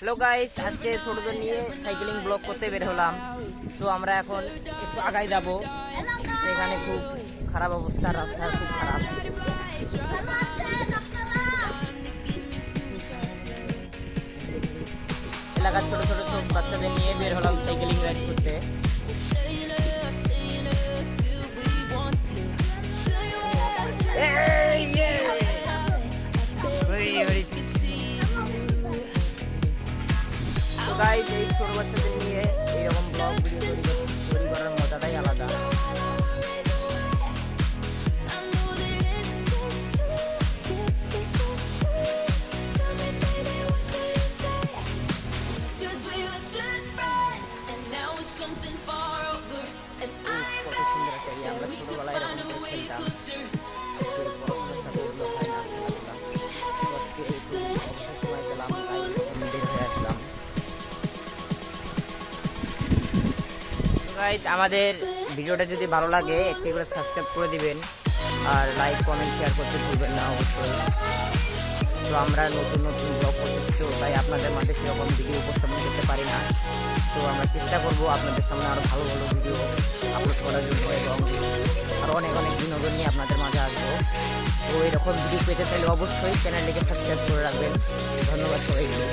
Hello guys, আজকে ছোটদের নিয়ে সাইকেলিং ব্লগ করতে বের হলাম। তো আমরা এখন একটু আগাই যাব। সেখানে খুব খারাপ অবস্থা, রাস্তার খুব খারাপ। এলাকার ছোট ছোট সব বাচ্চাদের নিয়ে বের হলাম সাইকেলিং রাইড করতে। গাইস, এই ছোট বাচ্চাদের নিয়ে এইরকম ব্লগ ভিডিও তৈরি করার মজাটাই আলাদা। কত সুন্দর একটা আমরা ছোটবেলায় এরকম খেলতাম। সময় পেলাম তাই বের হয়ে আসলাম। গাইস, আমাদের ভিডিওটা যদি ভালো লাগে একটি করে সাবস্ক্রাইব করে দিবেন, আর লাইক কমেন্ট শেয়ার করতে ভুলবেন না অবশ্যই। তো আমরা নতুন নতুন ব্লগ করতেছি, তো তাই আপনাদের মাঝে সেরকম ভিডিও উপস্থাপন করতে পারি না। তো আমরা চেষ্টা করব আপনাদের সামনে আরও ভালো ভালো ভিডিও আপলোড করার জন্য, এবং আরও অনেক অনেক বিনোদন নিয়ে আপনাদের মাঝে আসবো। তো এরকম ভিডিও পেতে চাইলে অবশ্যই চ্যানেলটিকে সাবস্ক্রাইব করে রাখবেন। ধন্যবাদ সবাইকে।